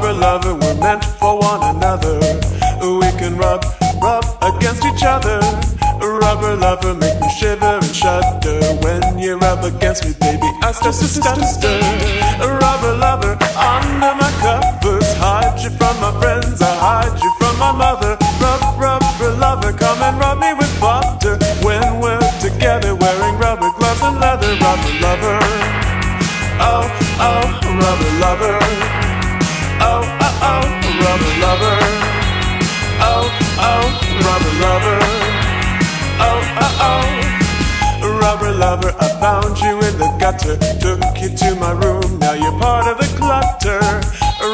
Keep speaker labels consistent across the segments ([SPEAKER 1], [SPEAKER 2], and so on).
[SPEAKER 1] Rubber lover, we're meant for one another. We can rub against each other. Rubber lover, make me shiver and shudder. When you rub against me, baby, I start to stutter. Rubber lover, under my covers, hide you from my friends, I hide you from my mother. Rubber lover, come and rub me with butter. When we're together, wearing rubber gloves and leather. Rubber lover, oh, oh, rubber lover. Oh, oh, oh, rubber lover. Oh, oh, rubber lover. Oh, oh, oh, rubber lover, I found you in the gutter, took you to my room, now you're part of the clutter.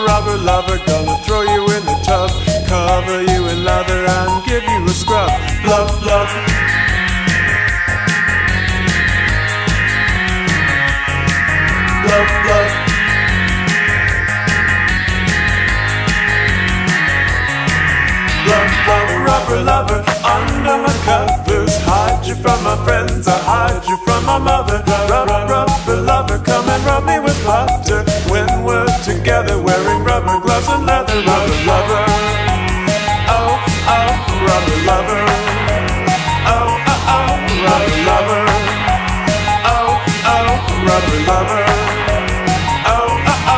[SPEAKER 1] Rubber lover, gonna throw you in the tub, cover you in leather and give you a scrub. Love, love. Love, love. Love, love, rubber lover, under my covers, hide you from my friends, I hide you from my mother. Rubber lover, come and rub me with butter. When we're together, wearing rubber gloves and leather. Rubber lover, oh, oh, rubber lover. Oh, oh, oh, rubber lover. Oh, oh, rubber lover. Oh, oh,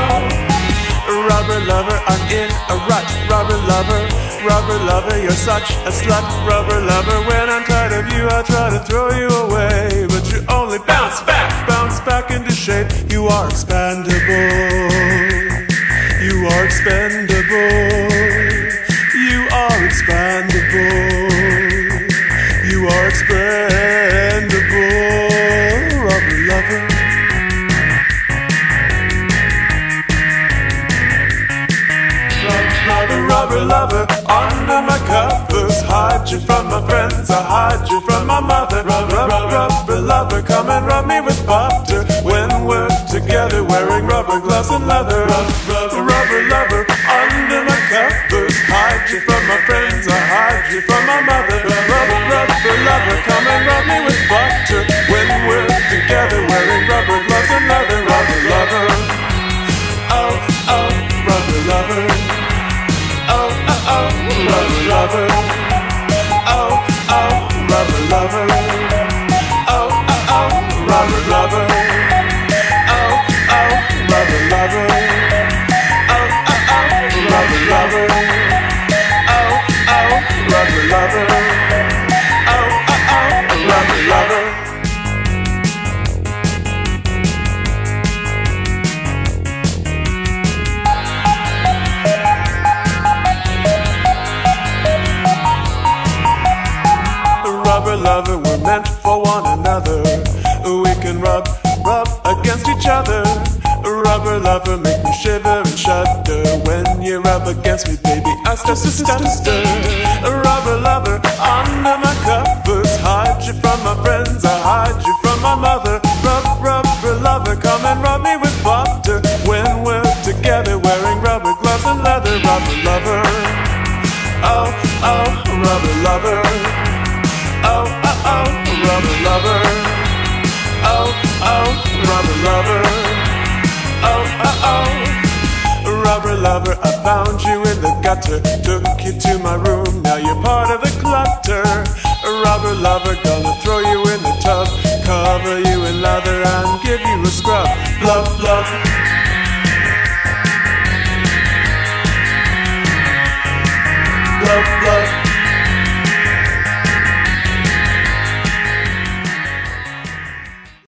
[SPEAKER 1] oh, rubber lover, I'm in a rut. Rubber lover. Rubber lover, you're such a slut. Rubber lover, when I'm tired of you, I try to throw you away, but you only bounce back into shape. You are expandable. You are expendable. You are expandable. You are expendable. Rubber lover. Rubber lover, under my covers, hide you from my friends, I hide you from my mother. Rubber lover, come and rub me with butter. When we're together, wearing rubber gloves and leather. Rubber lover, under my covers, hide you from my friends, I hide you from my mother. Rubber lover, come and rub me with butter. When we're together, wearing rubber gloves and leather. Rubber lover, oh, oh, rubber lover. Oh, oh, oh, rubber lover. Oh, oh, rubber lover. Oh, oh, oh, rubber lover. Oh, oh, rubber lover. Oh, oh, oh, rubber lover. Oh, oh, rubber lover. Oh, oh, oh, rubber lover. Rubber lover, we're meant for one another. We can rub against each other. Rubber lover, make me shiver and shudder. When you rub against me, baby, I start to stutter. Rubber lover, under my covers, hide you from my friends, I hide you from my mother. Rubber lover, come and rub me with butter. When we're together, wearing rubber gloves and leather. Rubber lover, oh, oh, rubber lover. Oh, oh, oh, rubber lover. Oh, oh, rubber lover. Oh, oh, oh, rubber lover, I found you in the gutter, took you to my room, now you're part of the clutter. Rubber lover, gonna throw you in the tub, cover you in leather and give you a scrub. Love, love. Love, love.